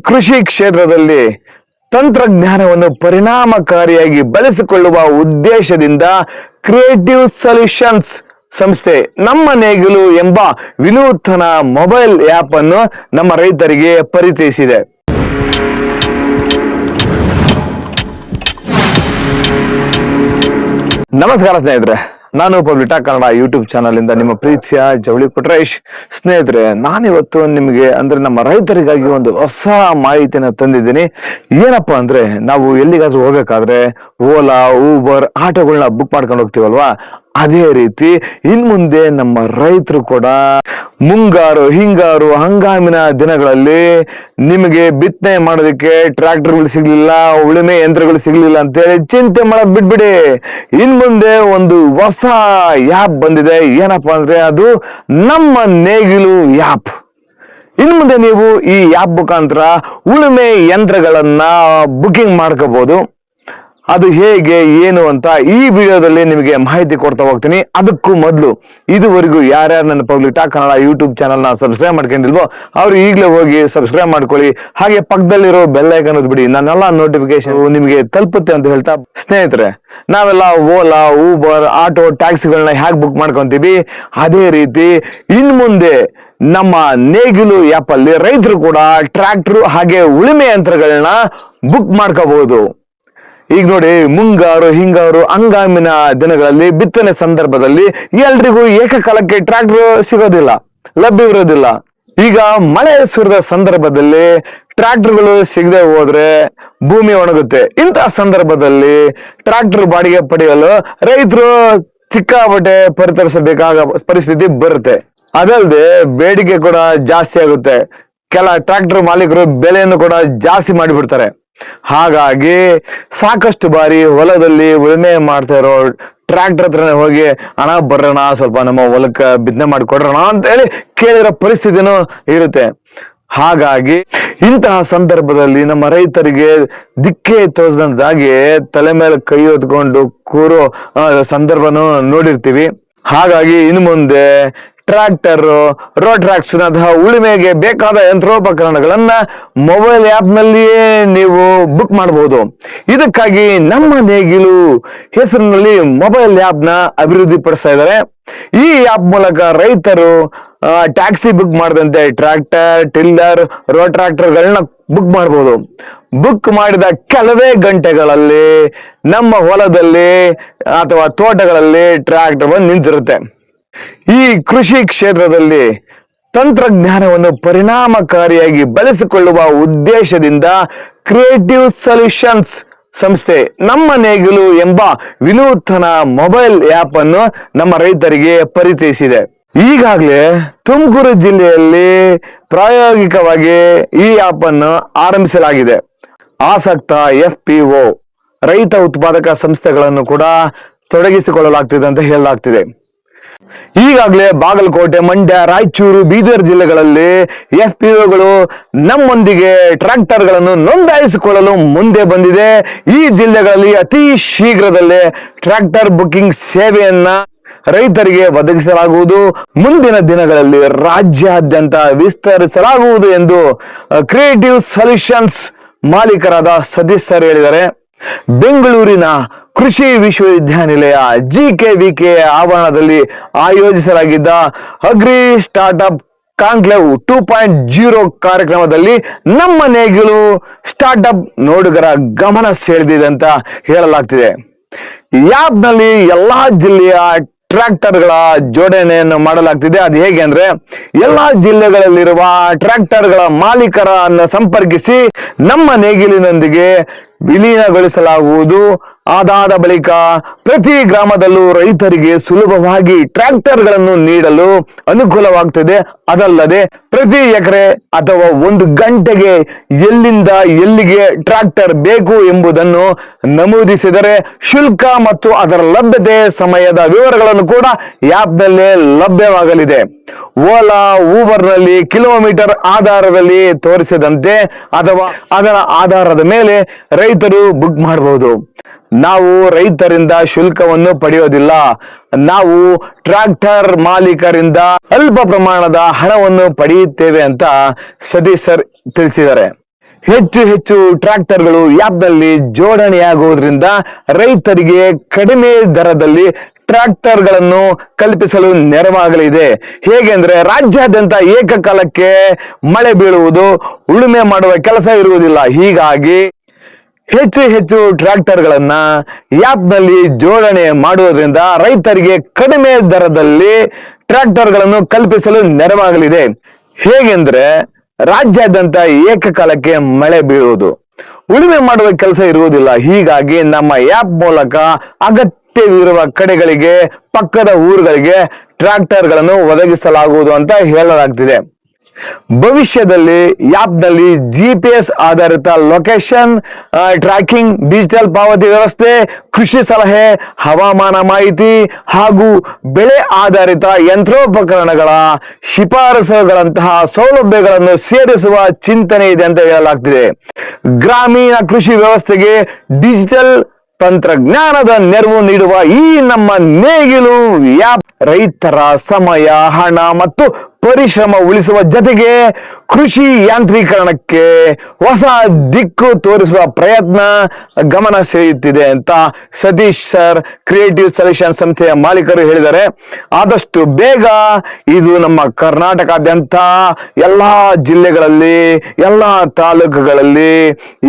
ಕೃಷಿ ಕ್ಷೇತ್ರದಲ್ಲಿ ತಂತ್ರಜ್ಞಾನವನ್ನು ಪರಿಣಾಮಕಾರಿಯಾಗಿ ಬಳಸಿಕೊಳ್ಳುವ ಉದ್ದೇಶದಿಂದ ಕ್ರಿಯೇಟಿವ್ ಸೊಲ್ಯೂಷನ್ಸ್ ಸಂಸ್ಥೆ ನಮ್ಮ ನೇಗಿಲು ಎಂಬ ವಿನೂತನ ಮೊಬೈಲ್ ಆಪ್ ಅನ್ನು ನಮ್ಮ ರೈತರಿಗೆ ಪರಿಚಯಿಸಿದೆ. ನಮಸ್ಕಾರ ಸ್ನೇಹಿತರೆ, ನಾನು ಪಬ್ಲಿಟಾ ಕನ್ನಡ ಯೂಟ್ಯೂಬ್ ಚಾನಲ್ ಇಂದ ನಿಮ್ಮ ಪ್ರೀತಿಯ ಜವಳಿ ಪುಟ್ರೇಶ್. ಸ್ನೇಹಿತರೆ, ನಾನಿವತ್ತು ನಿಮಗೆ ಅಂದ್ರೆ ನಮ್ಮ ರೈತರಿಗಾಗಿ ಒಂದು ಹೊಸ ಮಾಹಿತಿನ ತಂದಿದ್ದೀನಿ. ಏನಪ್ಪಾ ಅಂದ್ರೆ, ನಾವು ಎಲ್ಲಿಗಾದ್ರೂ ಹೋಗ್ಬೇಕಾದ್ರೆ ಓಲಾ, ಊಬರ್, ಆಟೋಗಳನ್ನ ಬುಕ್ ಮಾಡ್ಕೊಂಡು ಹೋಗ್ತೀವಲ್ವಾ, ಅದೇ ರೀತಿ ಇನ್ ಮುಂದೆ ನಮ್ಮ ರೈತರು ಕೂಡ ಮುಂಗಾರು, ಹಿಂಗಾರು, ಹಂಗಾಮಿನ ದಿನಗಳಲ್ಲಿ ನಿಮಗೆ ಬಿತ್ತನೆ ಮಾಡೋದಕ್ಕೆ ಟ್ರ್ಯಾಕ್ಟರ್ಗಳು ಸಿಗ್ಲಿಲ್ಲ, ಉಳುಮೆ ಯಂತ್ರಗಳು ಸಿಗ್ಲಿಲ್ಲ ಅಂತೇಳಿ ಚಿಂತೆ ಮಾಡೋದ್ ಬಿಟ್ಬಿಡಿ. ಇನ್ ಮುಂದೆ ಒಂದು ಹೊಸ ಆ್ಯಪ್ ಬಂದಿದೆ. ಏನಪ್ಪಾ ಅಂದ್ರೆ, ಅದು ನಮ್ಮ ನೇಗಿಲು ಆ್ಯಪ್. ಇನ್ ಮುಂದೆ ನೀವು ಈ ಆ್ಯಪ್ ಮುಖಾಂತರ ಉಳುಮೆ ಯಂತ್ರಗಳನ್ನ ಬುಕಿಂಗ್ ಮಾಡ್ಕೋಬಹುದು. ಅದು ಹೇಗೆ ಏನು ಅಂತ ಈ ವಿಡಿಯೋದಲ್ಲಿ ನಿಮಗೆ ಮಾಹಿತಿ ಕೊಡ್ತಾ ಹೋಗ್ತೀನಿ. ಅದಕ್ಕೂ ಮೊದಲು ಇದುವರೆಗೂ ಯಾರ್ಯಾರು ನನ್ನ ಪಬ್ಲಿಟಾ ಕನ್ನಡ ಯೂಟ್ಯೂಬ್ ಚಾನಲ್ನ ಸಬ್ಸ್ಕ್ರೈಬ್ ಮಾಡ್ಕೊಂಡಿಲ್ವೋ ಅವ್ರು ಈಗಲೇ ಹೋಗಿ ಸಬ್ಸ್ಕ್ರೈಬ್ ಮಾಡ್ಕೊಳ್ಳಿ. ಹಾಗೆ ಪಕ್ಕದಲ್ಲಿರೋ ಬೆಲ್ ಐಕಾನ್ ಒತ್ಬಿಡಿ, ನನ್ನೆಲ್ಲ ನೋಟಿಫಿಕೇಶನ್ ನಿಮಗೆ ತಲುಪುತ್ತೆ ಅಂತ ಹೇಳ್ತಾ, ಸ್ನೇಹಿತರೆ, ನಾವೆಲ್ಲ ಓಲಾ, ಊಬರ್, ಆಟೋ, ಟ್ಯಾಕ್ಸಿಗಳನ್ನ ಹೇಗೆ ಬುಕ್ ಮಾಡ್ಕೊಂತೀವಿ, ಅದೇ ರೀತಿ ಇನ್ ಮುಂದೆ ನಮ್ಮ ನೇಗಿಲು ಆ್ಯಪ್ ಅಲ್ಲಿ ರೈತರು ಕೂಡ ಟ್ರ್ಯಾಕ್ಟರ್ ಹಾಗೆ ಉಳುಮೆ ಯಂತ್ರಗಳನ್ನ ಬುಕ್ ಮಾಡ್ಕೋಬಹುದು. ಈಗ ನೋಡಿ, ಮುಂಗಾರು, ಹಿಂಗಾರು, ಹಂಗಾಮಿನ ದಿನಗಳಲ್ಲಿ ಬಿತ್ತನೆ ಸಂದರ್ಭದಲ್ಲಿ ಎಲ್ರಿಗೂ ಏಕಕಾಲಕ್ಕೆ ಟ್ರ್ಯಾಕ್ಟರ್ ಸಿಗೋದಿಲ್ಲ, ಲಭ್ಯವಿರೋದಿಲ್ಲ. ಈಗ ಮಳೆ ಸುರಿದ ಸಂದರ್ಭದಲ್ಲಿ ಟ್ರ್ಯಾಕ್ಟರ್ಗಳು ಸಿಗದೆ ಹೋದ್ರೆ ಭೂಮಿ ಒಣಗುತ್ತೆ. ಇಂತಹ ಸಂದರ್ಭದಲ್ಲಿ ಟ್ರ್ಯಾಕ್ಟರ್ ಬಾಡಿಗೆ ಪಡೆಯಲು ರೈತರು ಸಿಕ್ಕಾಪಟ್ಟೆ ಪರಿತರಿಸಬೇಕಾದ ಪರಿಸ್ಥಿತಿ ಬರುತ್ತೆ. ಅದಲ್ಲದೆ ಬೇಡಿಕೆ ಕೂಡ ಜಾಸ್ತಿ ಆಗುತ್ತೆ. ಕೆಲ ಟ್ರ್ಯಾಕ್ಟರ್ ಮಾಲೀಕರು ಬೆಲೆಯನ್ನು ಕೂಡ ಜಾಸ್ತಿ ಮಾಡಿಬಿಡ್ತಾರೆ. ಹಾಗಾಗಿ ಸಾಕಷ್ಟು ಬಾರಿ ಹೊಲದಲ್ಲಿ ಉಳುಮೆ ಮಾಡ್ತಾ ಇರೋ ಟ್ರ್ಯಾಕ್ಟರ್ ಹತ್ರನೇ ಹೋಗಿ, ಹಣ ಬರೋಣ, ಸ್ವಲ್ಪ ನಮ್ಮ ಹೊಲಕ್ಕೆ ಬಿತ್ತನೆ ಮಾಡಿ ಕೊಡ್ರೋಣ ಅಂತ ಹೇಳಿ ಕೇಳಿರೋ ಪರಿಸ್ಥಿತಿನೂ ಇರುತ್ತೆ. ಹಾಗಾಗಿ ಇಂತಹ ಸಂದರ್ಭದಲ್ಲಿ ನಮ್ಮ ರೈತರಿಗೆ ದಿಕ್ಕೇ ತೋಚದಂತಾಗಿ ತಲೆ ಮೇಲೆ ಕೈ ಹೊತ್ಕೊಂಡು ಕೂರೋ ಸಂದರ್ಭನೂ ನೋಡಿರ್ತೀವಿ. ಹಾಗಾಗಿ ಇನ್ನು ಮುಂದೆ ಟ್ರ್ಯಾಕ್ಟರ್, ರೋಟ್ರಾಕ್ಸ್ನಂತಹ ಉಳುಮೆಗೆ ಬೇಕಾದ ಯಂತ್ರೋಪಕರಣಗಳನ್ನ ಮೊಬೈಲ್ ಆ್ಯಪ್ ನಲ್ಲಿಯೇ ನೀವು ಬುಕ್ ಮಾಡಬಹುದು. ಇದಕ್ಕಾಗಿ ನಮ್ಮ ನೇಗಿಲು ಹೆಸರಿನಲ್ಲಿ ಮೊಬೈಲ್ ಆ್ಯಪ್ ನ ಅಭಿವೃದ್ಧಿ ಪಡಿಸ್ತಾ ಇದ್ದಾರೆ. ಈ ಆ್ಯಪ್ ಮೂಲಕ ರೈತರು ಟ್ಯಾಕ್ಸಿ ಬುಕ್ ಮಾಡದಂತೆ ಟ್ರ್ಯಾಕ್ಟರ್, ಟಿಲ್ಲರ್, ರೋಟ್ರಾಕ್ಟರ್ಗಳನ್ನ ಬುಕ್ ಮಾಡಬಹುದು. ಬುಕ್ ಮಾಡಿದ ಕೆಲವೇ ಗಂಟೆಗಳಲ್ಲಿ ನಮ್ಮ ಹೊಲದಲ್ಲಿ ಅಥವಾ ತೋಟಗಳಲ್ಲಿ ಟ್ರ್ಯಾಕ್ಟರ್ ಬಂದು ನಿಂತಿರುತ್ತೆ. ಈ ಕೃಷಿ ಕ್ಷೇತ್ರದಲ್ಲಿ ತಂತ್ರಜ್ಞಾನವನ್ನು ಪರಿಣಾಮಕಾರಿಯಾಗಿ ಬಳಸಿಕೊಳ್ಳುವ ಉದ್ದೇಶದಿಂದ ಕ್ರಿಯೇಟಿವ್ ಸೊಲ್ಯೂಷನ್ಸ್ ಸಂಸ್ಥೆ ನಮ್ಮ ನೇಗಿಲು ಎಂಬ ವಿನೂತನ ಮೊಬೈಲ್ ಆ್ಯಪ್ ಅನ್ನು ನಮ್ಮ ರೈತರಿಗೆ ಪರಿಚಯಿಸಿದೆ. ಈಗಾಗಲೇ ತುಮಕೂರು ಜಿಲ್ಲೆಯಲ್ಲಿ ಪ್ರಾಯೋಗಿಕವಾಗಿ ಈ ಆ್ಯಪ್ ಅನ್ನು ಆರಂಭಿಸಲಾಗಿದೆ. ಆಸಕ್ತ FPO ರೈತ ಉತ್ಪಾದಕ ಸಂಸ್ಥೆಗಳನ್ನು ಕೂಡ ತೊಡಗಿಸಿಕೊಳ್ಳಲಾಗ್ತಿದೆ ಅಂತ ಹೇಳಲಾಗ್ತಿದೆ. ಈಗಾಗಲೇ ಬಾಗಲಕೋಟೆ, ಮಂಡ್ಯ, ರಾಯಚೂರು, ಬೀದರ್ ಜಿಲ್ಲೆಗಳಲ್ಲಿ FPOಗಳು ನಮ್ಮೊಂದಿಗೆ ಟ್ರ್ಯಾಕ್ಟರ್ಗಳನ್ನು ನೋಂದಾಯಿಸಿಕೊಳ್ಳಲು ಮುಂದೆ ಬಂದಿದೆ. ಈ ಜಿಲ್ಲೆಗಳಲ್ಲಿ ಅತಿ ಶೀಘ್ರದಲ್ಲೇ ಟ್ರ್ಯಾಕ್ಟರ್ ಬುಕಿಂಗ್ ಸೇವೆಯನ್ನ ರೈತರಿಗೆ ಒದಗಿಸಲಾಗುವುದು. ಮುಂದಿನ ದಿನಗಳಲ್ಲಿ ರಾಜ್ಯಾದ್ಯಂತ ವಿಸ್ತರಿಸಲಾಗುವುದು ಎಂದು ಕ್ರಿಯೇಟಿವ್ ಸೊಲ್ಯೂಷನ್ಸ್ ಮಾಲೀಕರಾದ ಸತೀಶ್ ಸರ್ ಹೇಳಿದ್ದಾರೆ. ಬೆಂಗಳೂರಿನ ಕೃಷಿ ವಿಶ್ವವಿದ್ಯಾನಿಲಯ GKVK ಆವರಣದಲ್ಲಿ ಆಯೋಜಿಸಲಾಗಿದ್ದ ಅಗ್ರಿ ಸ್ಟಾರ್ಟ್ಅಪ್ ಕಾನ್ಕ್ಲೇವ್ 2.0 ಕಾರ್ಯಕ್ರಮದಲ್ಲಿ ನಮ್ಮ ನೇಗಿಲು ಸ್ಟಾರ್ಟ್ಅಪ್ ನೋಡುಗರ ಗಮನ ಸೆಳೆದಿದೆ ಅಂತ ಹೇಳಲಾಗ್ತಿದೆ. ಈ ಆ್ಯಪ್ ನಲ್ಲಿ ಎಲ್ಲಾ ಜಿಲ್ಲೆಯ ಟ್ರ್ಯಾಕ್ಟರ್ಗಳ ಜೋಡಣೆಯನ್ನು ಮಾಡಲಾಗ್ತಿದೆ. ಅದು ಹೇಗೆ ಅಂದ್ರೆ, ಎಲ್ಲಾ ಜಿಲ್ಲೆಗಳಲ್ಲಿರುವ ಟ್ರ್ಯಾಕ್ಟರ್ಗಳ ಮಾಲೀಕರನ್ನು ಸಂಪರ್ಕಿಸಿ ನಮ್ಮ ನೇಗಿಲಿನೊಂದಿಗೆ ವಿಲೀನಗೊಳಿಸಲಾಗುವುದು. ಅದಾದ ಬಳಿಕ ಪ್ರತಿ ಗ್ರಾಮದಲ್ಲೂ ರೈತರಿಗೆ ಸುಲಭವಾಗಿ ಟ್ರ್ಯಾಕ್ಟರ್ಗಳನ್ನು ನೀಡಲು ಅನುಕೂಲವಾಗ್ತದೆ. ಅದಲ್ಲದೆ ಪ್ರತಿ ಎಕರೆ ಅಥವಾ ಒಂದು ಗಂಟೆಗೆ ಎಲ್ಲಿಂದ ಎಲ್ಲಿಗೆ ಟ್ರ್ಯಾಕ್ಟರ್ ಬೇಕು ಎಂಬುದನ್ನು ನಮೂದಿಸಿದರೆ ಶುಲ್ಕ ಮತ್ತು ಅದರ ಲಭ್ಯತೆ ಸಮಯದ ವಿವರಗಳನ್ನು ಕೂಡ ಆ್ಯಪ್ ನಲ್ಲೇ ಲಭ್ಯವಾಗಲಿದೆ. ಓಲಾ, ಊಬರ್ ನಲ್ಲಿ ಕಿಲೋಮೀಟರ್ ಆಧಾರದಲ್ಲಿ ತೋರಿಸಿದಂತೆ ಅಥವಾ ಅದರ ಆಧಾರದ ಮೇಲೆ ರೈತರು ಬುಕ್ ಮಾಡಬಹುದು. ನಾವು ರೈತರಿಂದ ಶುಲ್ಕವನ್ನು ಪಡೆಯೋದಿಲ್ಲ. ನಾವು ಟ್ರ್ಯಾಕ್ಟರ್ ಮಾಲೀಕರಿಂದ ಅಲ್ಪ ಪ್ರಮಾಣದ ಹಣವನ್ನು ಪಡೆಯುತ್ತೇವೆ ಅಂತ ಸತೀಶ್ ಸರ್ ತಿಳಿಸಿದ್ದಾರೆ. ಹೆಚ್ಚು ಹೆಚ್ಚು ಟ್ರ್ಯಾಕ್ಟರ್ಗಳು ಆ್ಯಪ್ನಲ್ಲಿ ಜೋಡಣೆಯಾಗುವುದರಿಂದ ರೈತರಿಗೆ ಕಡಿಮೆ ದರದಲ್ಲಿ ಟ್ರ್ಯಾಕ್ಟರ್ಗಳನ್ನು ಕಲ್ಪಿಸಲು ನೆರವಾಗಲಿದೆ. ಹೇಗೆಂದ್ರೆ ರಾಜ್ಯಾದ್ಯಂತ ಏಕಕಾಲಕ್ಕೆ ಮಳೆ ಬೀಳುವುದು, ಉಳುಮೆ ಮಾಡುವ ಕೆಲಸ ಇರುವುದಿಲ್ಲ. ಹೀಗಾಗಿ ಹೆಚ್ಚು ಹೆಚ್ಚು ಟ್ರ್ಯಾಕ್ಟರ್ಗಳನ್ನ ಆ್ಯಪ್ನಲ್ಲಿ ಜೋಡಣೆ ಮಾಡುವುದರಿಂದ ರೈತರಿಗೆ ಕಡಿಮೆ ದರದಲ್ಲಿ ಟ್ರ್ಯಾಕ್ಟರ್ಗಳನ್ನು ಕಲ್ಪಿಸಲು ನೆರವಾಗಲಿದೆ. ಹೇಗೆಂದ್ರೆ ರಾಜ್ಯಾದ್ಯಂತ ಏಕಕಾಲಕ್ಕೆ ಮಳೆ ಬೀಳುವುದು, ಉಳುಮೆ ಮಾಡುವ ಕೆಲಸ ಇರುವುದಿಲ್ಲ. ಹೀಗಾಗಿ ನಮ್ಮ ಆ್ಯಪ್ ಮೂಲಕ ಅಗತ್ಯವಿರುವ ಕಡೆಗಳಿಗೆ, ಪಕ್ಕದ ಊರುಗಳಿಗೆ ಟ್ರ್ಯಾಕ್ಟರ್ಗಳನ್ನು ಒದಗಿಸಲಾಗುವುದು ಅಂತ ಹೇಳಲಾಗ್ತಿದೆ. ಭವಿಷ್ಯದಲ್ಲಿ ಆ್ಯಪ್ನಲ್ಲಿ GPS ಆಧಾರಿತ ಲೊಕೇಶನ್ ಟ್ರ್ಯಾಕಿಂಗ್, ಡಿಜಿಟಲ್ ಪಾವತಿ ವ್ಯವಸ್ಥೆ, ಕೃಷಿ ಸಲಹೆ, ಹವಾಮಾನ ಮಾಹಿತಿ ಹಾಗೂ ಬೆಳೆ ಆಧಾರಿತ ಯಂತ್ರೋಪಕರಣಗಳ ಶಿಫಾರಸುಗಳಂತಹ ಸೌಲಭ್ಯಗಳನ್ನು ಸೇರಿಸುವ ಚಿಂತನೆ ಇದೆ ಅಂತ ಹೇಳಲಾಗ್ತಿದೆ. ಗ್ರಾಮೀಣ ಕೃಷಿ ವ್ಯವಸ್ಥೆಗೆ ಡಿಜಿಟಲ್ ತಂತ್ರಜ್ಞಾನದ ನೆರವು ನೀಡುವ ಈ ನಮ್ಮ ನೇಗಿಲು ಆ್ಯಪ್ ರೈತರ ಸಮಯ, ಹಣ ಮತ್ತು ಪರಿಶ್ರಮ ಉಳಿಸುವ ಜೊತೆಗೆ ಕೃಷಿ ಯಾಂತ್ರೀಕರಣಕ್ಕೆ ಹೊಸ ದಿಕ್ಕು ತೋರಿಸುವ ಪ್ರಯತ್ನ ಗಮನ ಸೆಳೆಯುತ್ತಿದೆ ಅಂತ ಸತೀಶ್ ಸರ್, ಕ್ರಿಯೇಟಿವ್ ಸೊಲ್ಯೂಷನ್ ಸಂಸ್ಥೆಯ ಮಾಲೀಕರು ಹೇಳಿದ್ದಾರೆ. ಆದಷ್ಟು ಬೇಗ ಇದು ನಮ್ಮ ಕರ್ನಾಟಕಾದ್ಯಂತ ಎಲ್ಲಾ ಜಿಲ್ಲೆಗಳಲ್ಲಿ, ಎಲ್ಲಾ ತಾಲೂಕುಗಳಲ್ಲಿ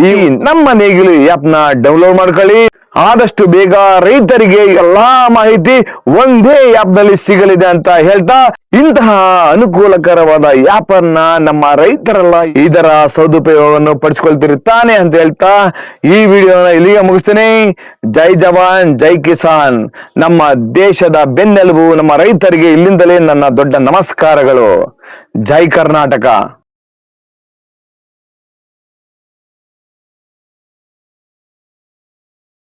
ಈ ನಮ್ಮ ನೇಗಿಲು ಆ್ಯಪ್ನ ಡೌನ್ಲೋಡ್ ಮಾಡ್ಕೊಳ್ಳಿ. ಆದಷ್ಟು ಬೇಗ ರೈತರಿಗೆ ಎಲ್ಲಾ ಮಾಹಿತಿ ಒಂದೇ ಆ್ಯಪ್ನಲ್ಲಿ ಸಿಗಲಿದೆ ಅಂತ ಹೇಳ್ತಾ, ಇಂತಹ ಅನುಕೂಲಕರವಾದ ಆ್ಯಪ್ ಅನ್ನ ನಮ್ಮ ರೈತರೆಲ್ಲ ಇದರ ಸದುಪಯೋಗವನ್ನು ಪಡಿಸ್ಕೊಳ್ತಿರುತ್ತಾನೆ ಅಂತ ಹೇಳ್ತಾ ಈ ವಿಡಿಯೋನ ಇಲ್ಲಿಗೆ ಮುಗಿಸ್ತೇನೆ. ಜೈ ಜವಾನ್ ಜೈ ಕಿಸಾನ್. ನಮ್ಮ ದೇಶದ ಬೆನ್ನೆಲುಬು ನಮ್ಮ ರೈತರಿಗೆ ಇಲ್ಲಿಂದಲೇ ನನ್ನ ದೊಡ್ಡ ನಮಸ್ಕಾರಗಳು. ಜೈ ಕರ್ನಾಟಕ.